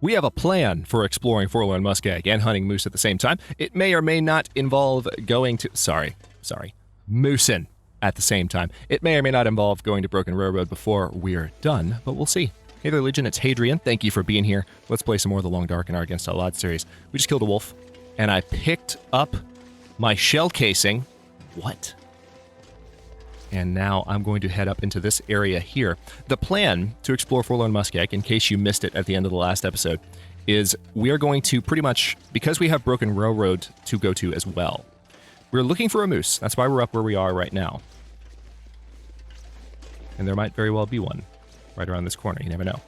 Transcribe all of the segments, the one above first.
We have a plan for exploring Forlorn Muskeg and hunting moose at the same time. It may or may not involve going to... Sorry. Moosin' at the same time. It may or may not involve going to Broken Railroad before we're done, but we'll see. Hey there, Legion. It's Hadrian. Thank you for being here. Let's play some more of the Long Dark in our Against All Odds series. We just killed a wolf, and I picked up my shell casing. What? And now I'm going to head up into this area here. The plan to explore Forlorn Muskeg, in case you missed it at the end of the last episode, is we are going to pretty much, because we have Broken Railroad to go to as well, we're looking for a moose. That's why we're up where we are right now. And there might very well be one right around this corner. You never know.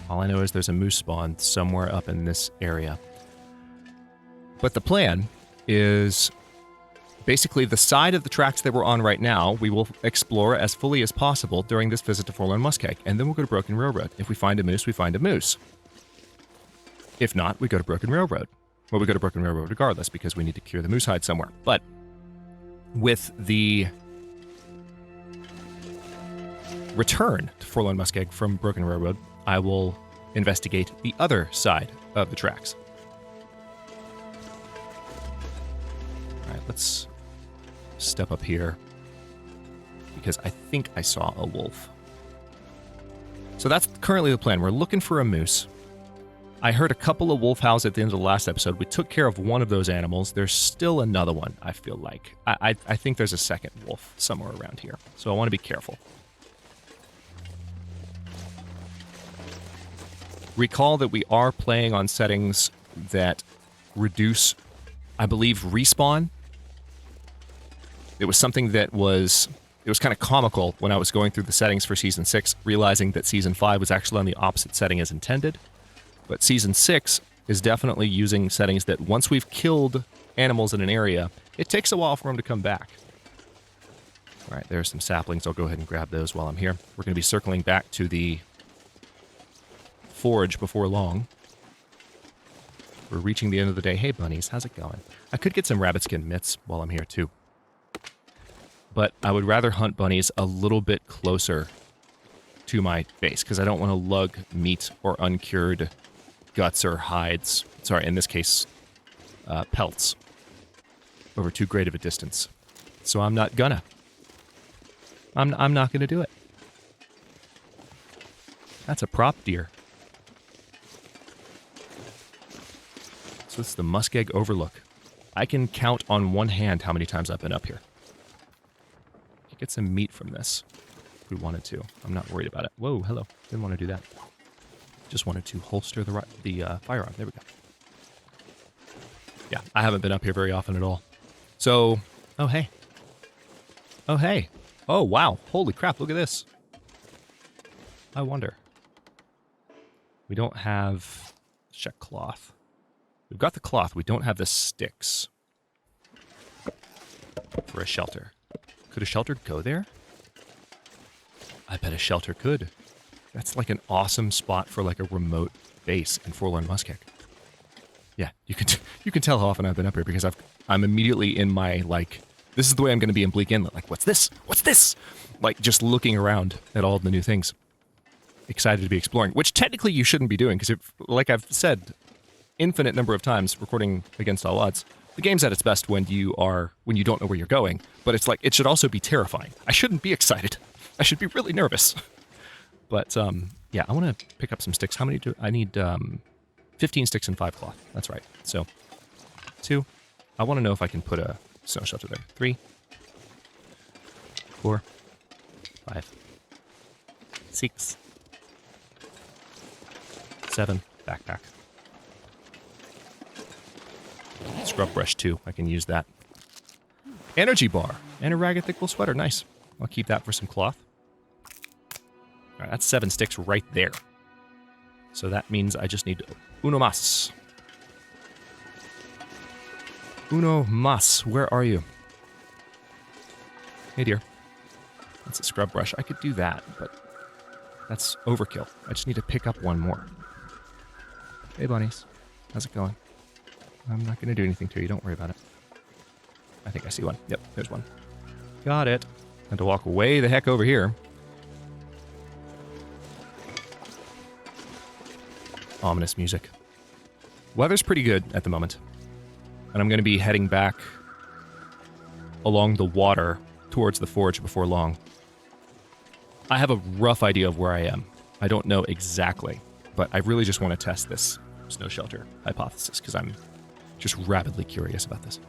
All I know is there's a moose spawn somewhere up in this area. But the plan is... basically, the side of the tracks that we're on right now, we will explore as fully as possible during this visit to Forlorn Muskeg, and then we'll go to Broken Railroad. If we find a moose, we find a moose. If not, we go to Broken Railroad. Well, we go to Broken Railroad regardless, because we need to cure the moose hide somewhere. But with the return to Forlorn Muskeg from Broken Railroad, I will investigate the other side of the tracks. All right, let's step up here, because I think I saw a wolf. So that's currently the plan. We're looking for a moose. I heard a couple of wolf howls at the end of the last episode. We took care of one of those animals. There's still another one, I feel like. I think there's a second wolf somewhere around here, so I want to be careful. Recall that we are playing on settings that reduce, I believe, respawn. It was something that was kind of comical when I was going through the settings for Season 6, realizing that Season 5 was actually on the opposite setting as intended. But Season 6 is definitely using settings that once we've killed animals in an area, it takes a while for them to come back. All right, there's some saplings. I'll go ahead and grab those while I'm here. We're going to be circling back to the forge before long. We're reaching the end of the day. Hey, bunnies, how's it going? I could get some rabbit skin mitts while I'm here, too. But I would rather hunt bunnies a little bit closer to my base, because I don't want to lug meat or uncured guts or hides, sorry, in this case, pelts, over too great of a distance. So I'm not gonna. I'm not gonna do it. That's a prop deer. So it's the Muskeg Overlook. I can count on one hand how many times I've been up here. Get some meat from this if we wanted to. I'm not worried about it. Whoa, hello. Didn't want to do that. Just wanted to holster the firearm. There we go. Yeah, I haven't been up here very often at all. So, oh, hey. Oh, hey. Oh, wow. Holy crap, look at this. I wonder. We don't have... Let's check cloth. We've got the cloth. We don't have the sticks for a shelter. Could a shelter go there? I bet a shelter could. That's like an awesome spot for like a remote base in Forlorn Muskeg. Yeah, you can tell how often I've been up here, because I'm immediately in my, like, this is the way I'm going to be in Bleak Inlet. Like, what's this? What's this? Like, just looking around at all the new things. Excited to be exploring, which technically you shouldn't be doing, because, like I've said infinite number of times, recording Against All Odds, the game's at its best when you don't know where you're going, but it's like, it should also be terrifying. I shouldn't be excited. I should be really nervous. But, yeah, I want to pick up some sticks. How many do I need? 15 sticks and 5 cloth. That's right. So, 2. I want to know if I can put a snow shelter there. 3, 4, 5, 6, 7, backpack. Scrub brush too. I can use that. Energy bar and a ragged thick wool sweater. Nice. I'll keep that for some cloth. All right, that's 7 sticks right there. So that means I just need uno mas. Uno mas. Where are you? Hey, dear. That's a scrub brush. I could do that, but that's overkill. I just need to pick up one more. Hey, bunnies. How's it going? I'm not going to do anything to you. Don't worry about it. I think I see one. Yep, there's one. Got it. Had to walk way the heck over here. Ominous music. Weather's pretty good at the moment. And I'm going to be heading back along the water towards the forge before long. I have a rough idea of where I am. I don't know exactly, but I really just want to test this snow shelter hypothesis because I'm just rabidly curious about this.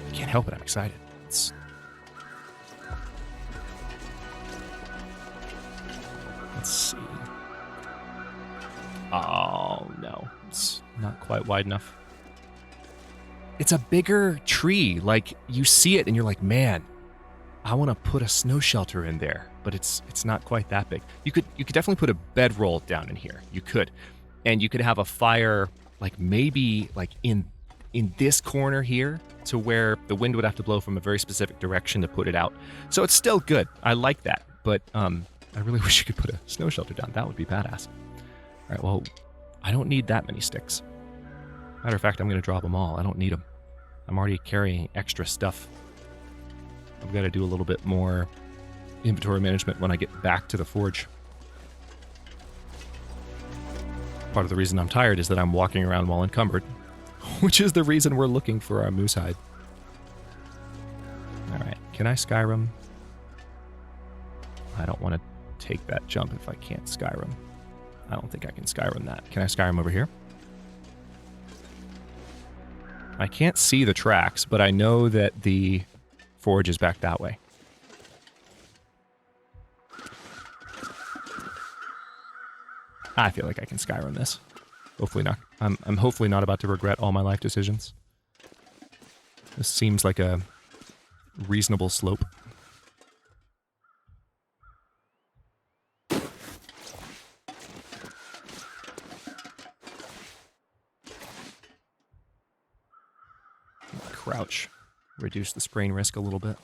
I can't help it. I'm excited. Let's see. Oh, no. It's not quite wide enough. It's a bigger tree. Like, you see it and you're like, man, I want to put a snow shelter in there, but it's not quite that big. You could definitely put a bedroll down in here. You could. And you could have a fire, like, maybe, like, in this corner here to where the wind would have to blow from a very specific direction to put it out. So it's still good. I like that. But, I really wish you could put a snow shelter down. That would be badass. All right, well, I don't need that many sticks. Matter of fact, I'm going to drop them all. I don't need them. I'm already carrying extra stuff. I've got to do a little bit more inventory management when I get back to the forge. Part of the reason I'm tired is that I'm walking around while encumbered, which is the reason we're looking for our moose hide. All right, can I Skyrim? I don't want to take that jump if I can't Skyrim. I don't think I can Skyrim that. Can I Skyrim over here? I can't see the tracks, but I know that the forge is back that way. I feel like I can Skyrim this. Hopefully not. I'm hopefully not about to regret all my life decisions. This seems like a reasonable slope. Crouch. Reduce the sprain risk a little bit.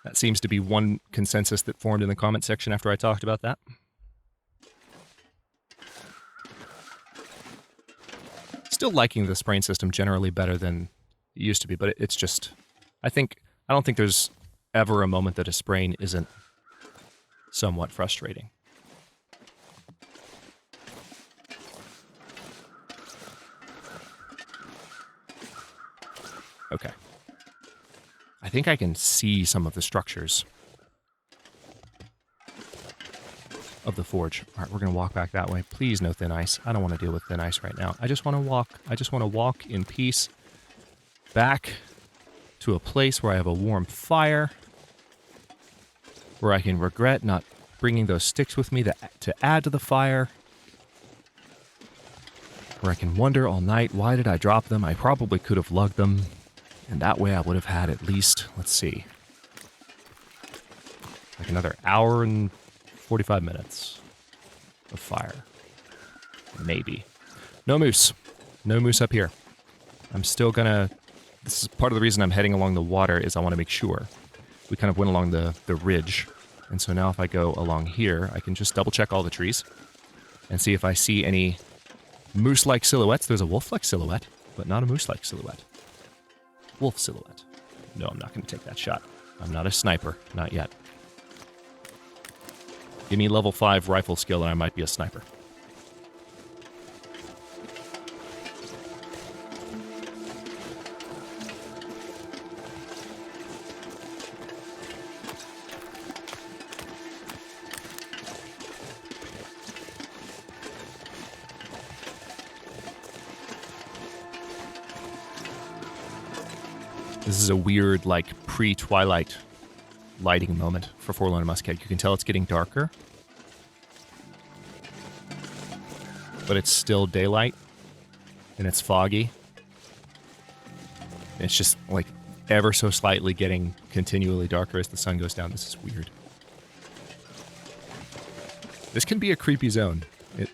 That seems to be one consensus that formed in the comment section after I talked about that. Still liking the sprain system generally better than it used to be, but it's just, I don't think there's ever a moment that a sprain isn't somewhat frustrating. Okay. I think I can see some of the structures of the forge. All right, we're going to walk back that way. Please no thin ice. I don't want to deal with thin ice right now. I just want to walk. I just want to walk in peace back to a place where I have a warm fire, where I can regret not bringing those sticks with me to add to the fire, where I can wonder all night, why did I drop them? I probably could have lugged them. And that way I would have had at least, let's see, like another hour and 45 minutes of fire. Maybe. No moose. No moose up here. I'm still gonna... This is part of the reason I'm heading along the water is I want to make sure. We kind of went along the ridge. And so now if I go along here, I can just double check all the trees and see if I see any moose-like silhouettes. There's a wolf-like silhouette, but not a moose-like silhouette. Wolf silhouette. No, I'm not going to take that shot. I'm not a sniper. Not yet. Give me level 5 rifle skill and I might be a sniper. This is a weird, like, pre-twilight lighting moment for Forlorn and Muskeg. You can tell it's getting darker, but it's still daylight, and it's foggy. And it's just, like, ever so slightly getting continually darker as the sun goes down. This is weird. This can be a creepy zone. It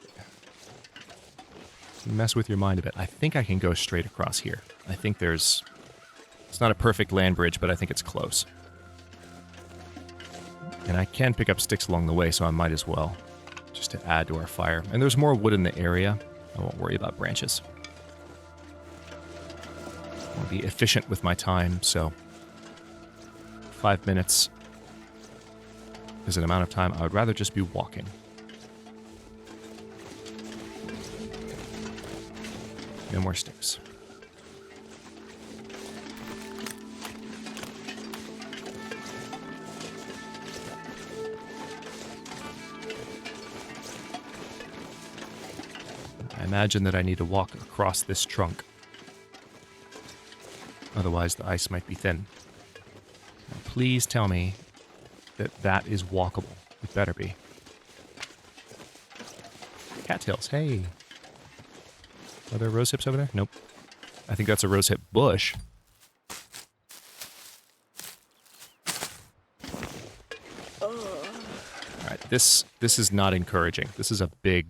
can mess with your mind a bit. I think I can go straight across here. I think there's... It's not a perfect land bridge, but I think it's close. And I can pick up sticks along the way, so I might as well, just to add to our fire. And there's more wood in the area. I won't worry about branches. I want to be efficient with my time, so 5 minutes is an amount of time I would rather just be walking. No more sticks. I imagine that I need to walk across this trunk. Otherwise, the ice might be thin. Now, please tell me that that is walkable. It better be. Cattails, hey. Are there rose hips over there? Nope. I think that's a rose hip bush. Alright, this is not encouraging. This is a big...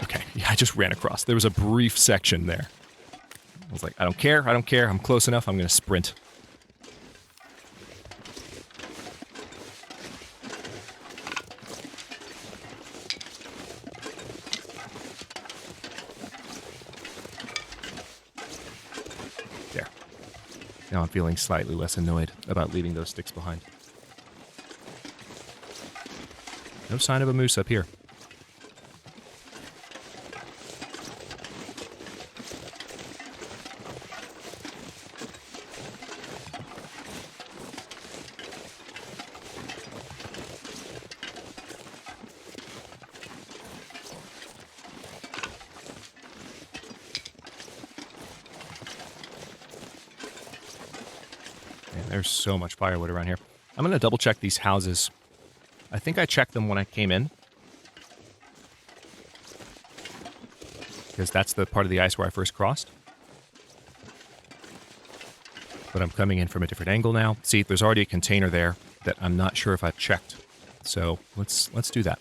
Okay, yeah, I just ran across. There was a brief section there. I was like, I don't care, I'm close enough, I'm gonna sprint. There. Now I'm feeling slightly less annoyed about leaving those sticks behind. No sign of a moose up here. There's so much firewood around here. I'm going to double check these houses. I think I checked them when I came in. Because that's the part of the ice where I first crossed. But I'm coming in from a different angle now. See, there's already a container there that I'm not sure if I've checked. So let's do that.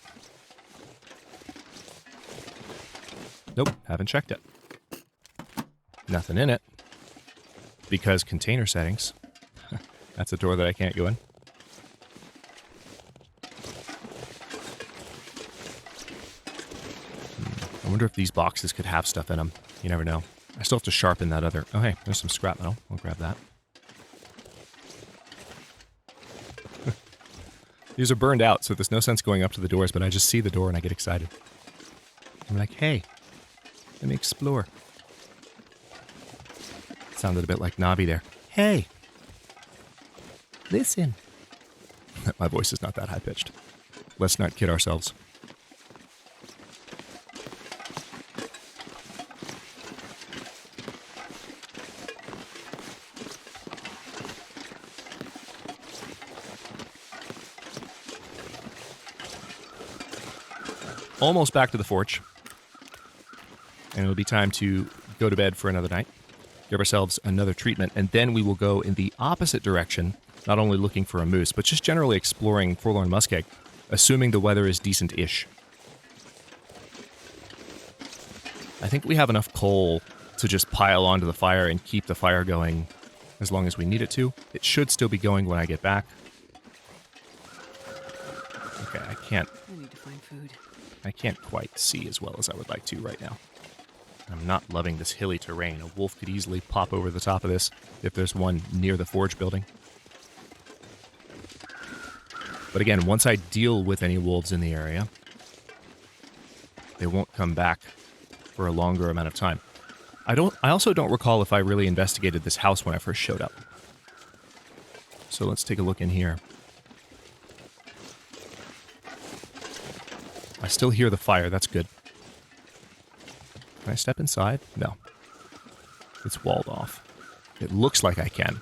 Nope, haven't checked it. Nothing in it. Because container settings. That's a door that I can't go in. I wonder if these boxes could have stuff in them. You never know. I still have to sharpen that other... Oh, hey, there's some scrap metal. I'll grab that. These are burned out, so there's no sense going up to the doors, but I just see the door and I get excited. I'm like, hey, let me explore. Sounded a bit like Navi there. Hey! Listen. My voice is not that high-pitched. Let's not kid ourselves. Almost back to the forge. And it'll be time to go to bed for another night. Give ourselves another treatment, and then we will go in the opposite direction, not only looking for a moose, but just generally exploring Forlorn Muskeg, assuming the weather is decent-ish. I think we have enough coal to just pile onto the fire and keep the fire going as long as we need it to. It should still be going when I get back. Okay, I need to find food. I can't quite see as well as I would like to right now. I'm not loving this hilly terrain. A wolf could easily pop over the top of this if there's one near the forge building. But again, once I deal with any wolves in the area, they won't come back for a longer amount of time. I also don't recall if I really investigated this house when I first showed up. So let's take a look in here. I still hear the fire, that's good. Can I step inside? No. It's walled off. It looks like I can,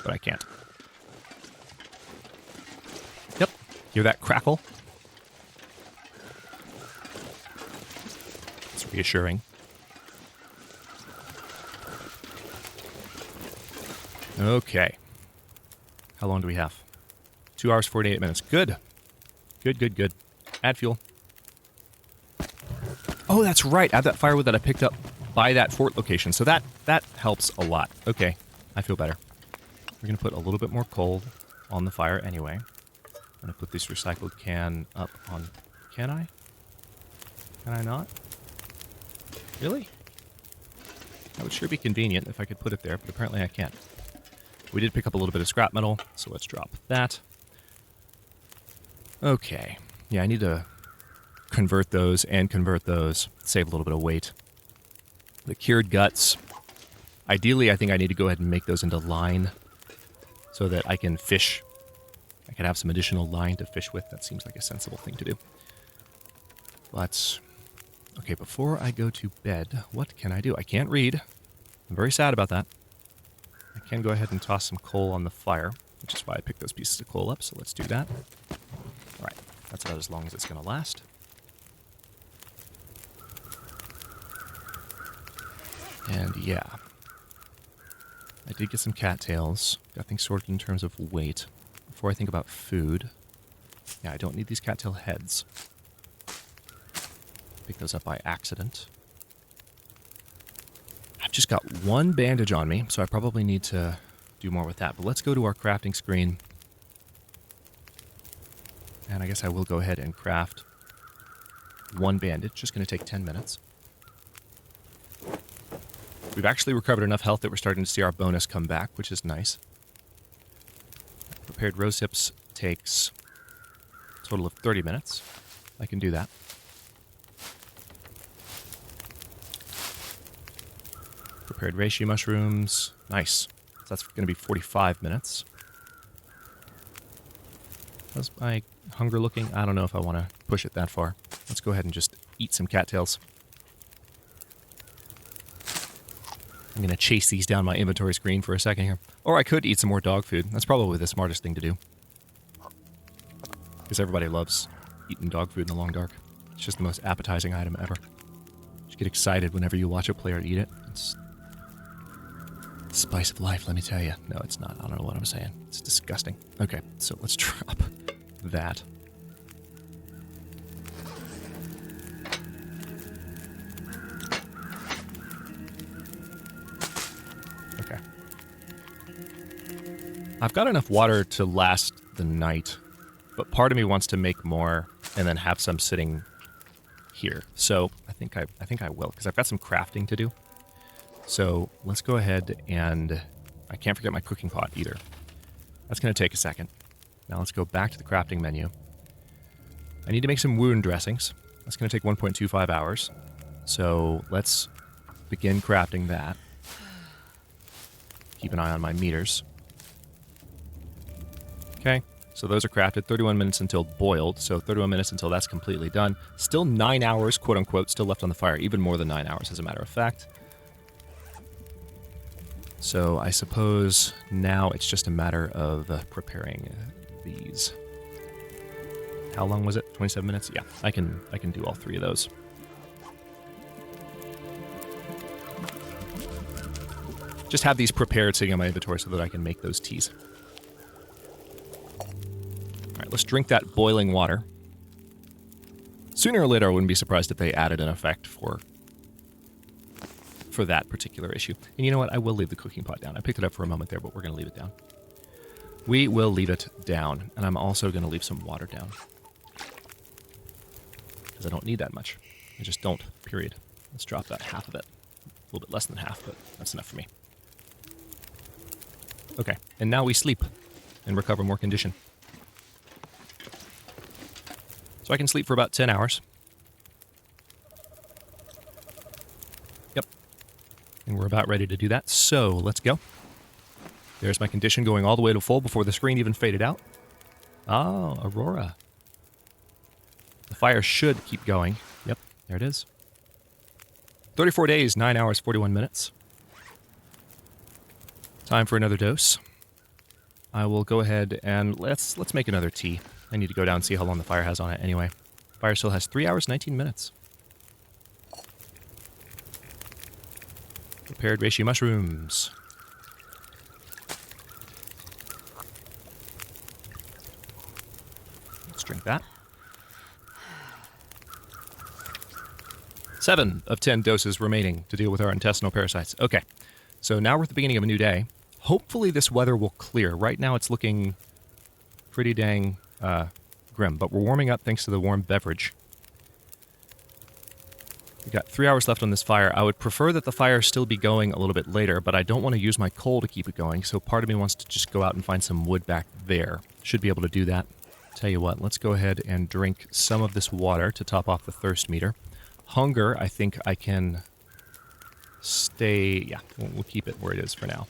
but I can't. Yep. Hear that crackle? It's reassuring. Okay. How long do we have? 2 hours, 48 minutes. Good. Good. Add fuel. Oh, that's right. Add that firewood that I picked up by that fort location. So that helps a lot. Okay. I feel better. We're going to put a little bit more coal on the fire anyway. I'm going to put this recycled can up on... Can I? Can I not? Really? That would sure be convenient if I could put it there, but apparently I can't. We did pick up a little bit of scrap metal, so let's drop that. Okay. Yeah, I need to convert those and convert those. Save a little bit of weight. The cured guts. Ideally, I think I need to go ahead and make those into line so that I can fish. I can have some additional line to fish with. That seems like a sensible thing to do. But, okay, before I go to bed, what can I do? I can't read. I'm very sad about that. I can go ahead and toss some coal on the fire, which is why I picked those pieces of coal up, so let's do that. All right, that's about as long as it's going to last. And yeah, I did get some cattails. Got things sorted in terms of weight. Before I think about food, yeah, I don't need these cattail heads. Pick those up by accident. I've just got one bandage on me, so I probably need to do more with that. But let's go to our crafting screen. And I guess I will go ahead and craft one bandage. Just going to take 10 minutes. We've actually recovered enough health that we're starting to see our bonus come back, which is nice. Prepared rose hips takes a total of 30 minutes. I can do that. Prepared reishi mushrooms. Nice. So that's going to be 45 minutes. How's my hunger looking? I don't know if I want to push it that far. Let's go ahead and just eat some cattails. I'm going to chase these down my inventory screen for a second here. Or I could eat some more dog food. That's probably the smartest thing to do. Because everybody loves eating dog food in the long dark. It's just the most appetizing item ever. Just get excited whenever you watch a player eat it. It's the spice of life, let me tell you. No, it's not. I don't know what I'm saying. It's disgusting. Okay, so let's drop that. Okay. I've got enough water to last the night, but part of me wants to make more and then have some sitting here. So I think I will, because I've got some crafting to do. So let's go ahead and I can't forget my cooking pot either. That's going to take a second. Now let's go back to the crafting menu. I need to make some wound dressings. That's going to take 1.25 hours. So let's begin crafting that. Keep an eye on my meters. Okay, so those are crafted. 31 minutes until boiled, so 31 minutes until that's completely done. Still 9 hours, quote unquote, still left on the fire. Even more than 9 hours, as a matter of fact. So I suppose now it's just a matter of preparing these. How long was it? 27 minutes? Yeah, I can do all three of those. Just have these prepared sitting on my inventory so that I can make those teas. All right, let's drink that boiling water. Sooner or later, I wouldn't be surprised if they added an effect for that particular issue. And you know what? I will leave the cooking pot down. I picked it up for a moment there, but we're going to leave it down. We will leave it down. And I'm also going to leave some water down. Because I don't need that much. I just don't, period. Let's drop that half of it. A little bit less than half, but that's enough for me. Okay, and now we sleep and recover more condition. So I can sleep for about 10 hours. Yep. And we're about ready to do that, so let's go. There's my condition going all the way to full before the screen even faded out. Oh, Aurora. The fire should keep going. Yep, there it is. 34 days, 9 hours, 41 minutes. Time for another dose. I will go ahead and let's make another tea. I need to go down and see how long the fire has on it anyway. Fire still has 3 hours, 19 minutes. Prepared reishi mushrooms. Let's drink that. 7 of 10 doses remaining to deal with our intestinal parasites. Okay, so now we're at the beginning of a new day. Hopefully this weather will clear. Right now it's looking pretty dang grim, but we're warming up thanks to the warm beverage. We've got 3 hours left on this fire. I would prefer that the fire still be going a little bit later, but I don't want to use my coal to keep it going, so part of me wants to just go out and find some wood back there. Should be able to do that. Tell you what, let's go ahead and drink some of this water to top off the thirst meter. Hunger, I think I can stay... Yeah, we'll keep it where it is for now.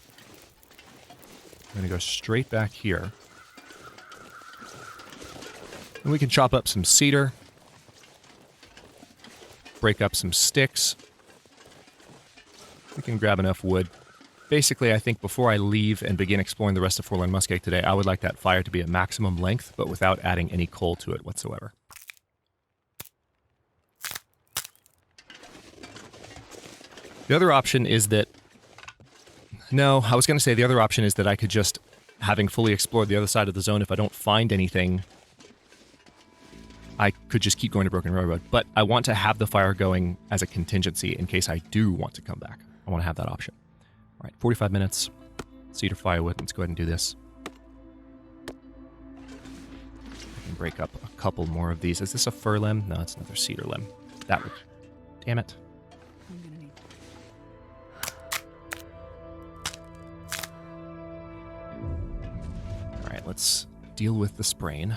I'm going to go straight back here. And we can chop up some cedar. Break up some sticks. We can grab enough wood. Basically, I think before I leave and begin exploring the rest of Forlorn Muskeg today, I would like that fire to be at maximum length, but without adding any coal to it whatsoever. The other option is that... No, I was going to say the other option is that I could just, having fully explored the other side of the zone, if I don't find anything, I could just keep going to Broken Railroad. But I want to have the fire going as a contingency in case I do want to come back. I want to have that option. All right, 45 minutes. Cedar firewood. Let's go ahead and do this. I can break up a couple more of these. Is this a fir limb? No, it's another cedar limb. That would... Damn it. I'm gonna need... All right, let's deal with the sprain.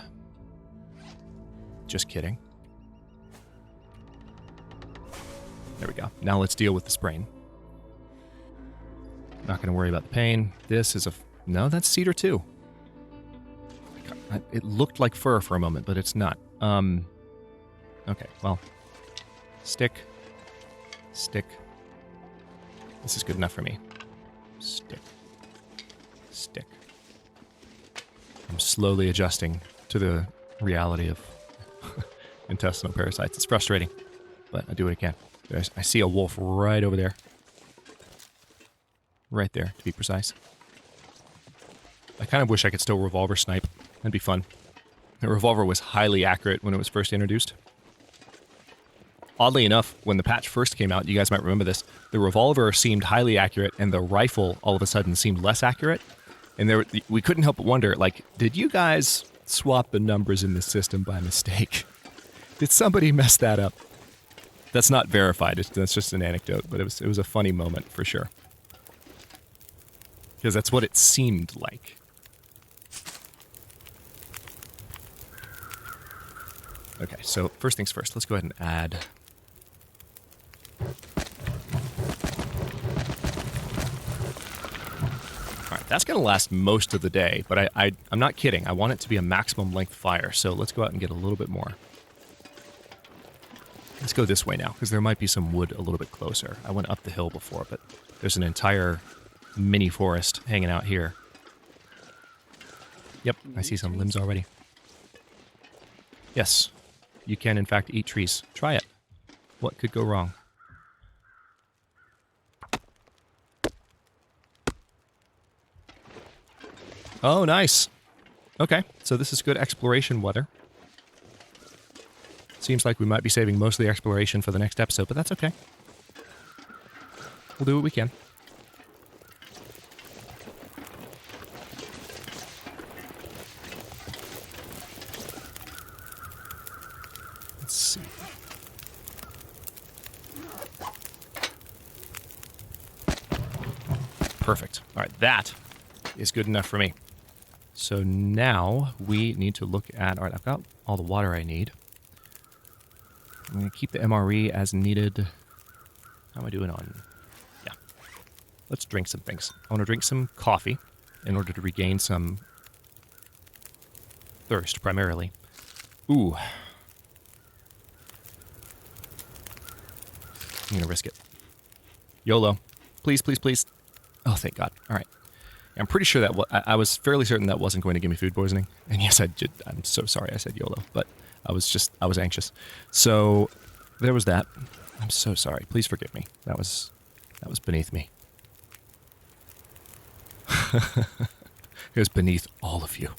Just kidding. There we go. Now let's deal with the sprain. Not going to worry about the pain. This is a... No, that's cedar too. It looked like fir for a moment, but it's not. Okay, well. Stick. Stick. This is good enough for me. Stick. Stick. I'm slowly adjusting to the reality of intestinal parasites. It's frustrating, but I do what I can. I see a wolf right over there. Right there, to be precise. I kind of wish I could still revolver snipe. That'd be fun. The revolver was highly accurate when it was first introduced. Oddly enough, when the patch first came out, you guys might remember this, the revolver seemed highly accurate and the rifle all of a sudden seemed less accurate. And we couldn't help but wonder, like, did you guys swap the numbers in the system by mistake? Did somebody mess that up? That's not verified. That's just an anecdote, but it was a funny moment for sure. Because that's what it seemed like. Okay, so first things first, let's go ahead and add... Alright, that's going to last most of the day, but I'm not kidding. I want it to be a maximum length fire, so let's go out and get a little bit more. Let's go this way now, because there might be some wood a little bit closer. I went up the hill before, but there's an entire mini forest hanging out here. Yep, I see some limbs already. Yes, you can in fact eat trees. Try it. What could go wrong? Oh, nice. Okay, so this is good exploration weather. Seems like we might be saving most of the exploration for the next episode, but that's okay. We'll do what we can. Let's see. Perfect. All right, that is good enough for me. So now we need to look at... All right, I've got all the water I need. I'm going to keep the MRE as needed. How am I doing on... Yeah. Let's drink some things. I want to drink some coffee in order to regain some thirst, primarily. Ooh. I'm going to risk it. YOLO. Please, please, please. Oh, thank God. All right. I'm pretty sure that I was fairly certain that wasn't going to give me food poisoning. And yes, I did. I'm so sorry I said YOLO, but I was anxious. So there was that. I'm so sorry. Please forgive me. That was beneath me. It was beneath all of you.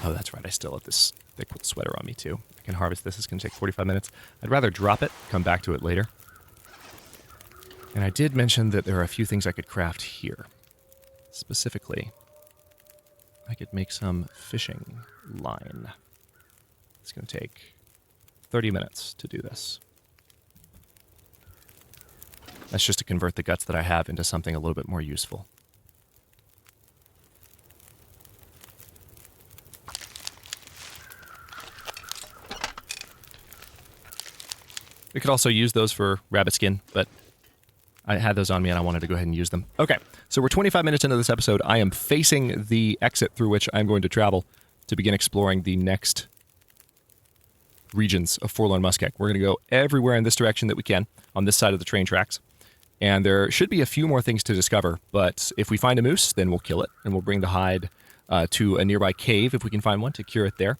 Oh, that's right. I still have this thick sweater on me too. I can harvest this. It's going to take 45 minutes. I'd rather drop it, come back to it later. And I did mention that there are a few things I could craft here. Specifically, I could make some fishing line. It's going to take 30 minutes to do this. That's just to convert the guts that I have into something a little bit more useful. We could also use those for rabbit skin, but I had those on me and I wanted to go ahead and use them. Okay, so we're 25 minutes into this episode. I am facing the exit through which I'm going to travel to begin exploring the next regions of Forlorn Muskeg. We're going to go everywhere in this direction that we can on this side of the train tracks. And there should be a few more things to discover, but if we find a moose, then we'll kill it, and we'll bring the hide to a nearby cave, if we can find one, to cure it there.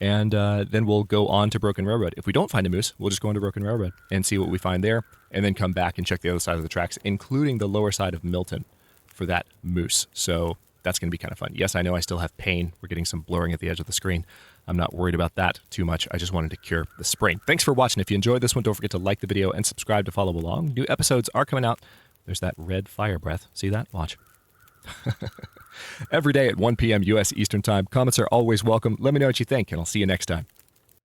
And then we'll go on to Broken Railroad. If we don't find a moose, we'll just go into Broken Railroad and see what we find there, and then come back and check the other side of the tracks, including the lower side of Milton for that moose. So that's going to be kind of fun. Yes, I know I still have pain. We're getting some blurring at the edge of the screen. I'm not worried about that too much. I just wanted to cure the sprain. Thanks for watching. If you enjoyed this one, don't forget to like the video and subscribe to follow along. New episodes are coming out. There's that red fire breath. See that? Watch. Every day at 1 p.m. U.S. Eastern Time. Comments are always welcome. Let me know what you think, and I'll see you next time.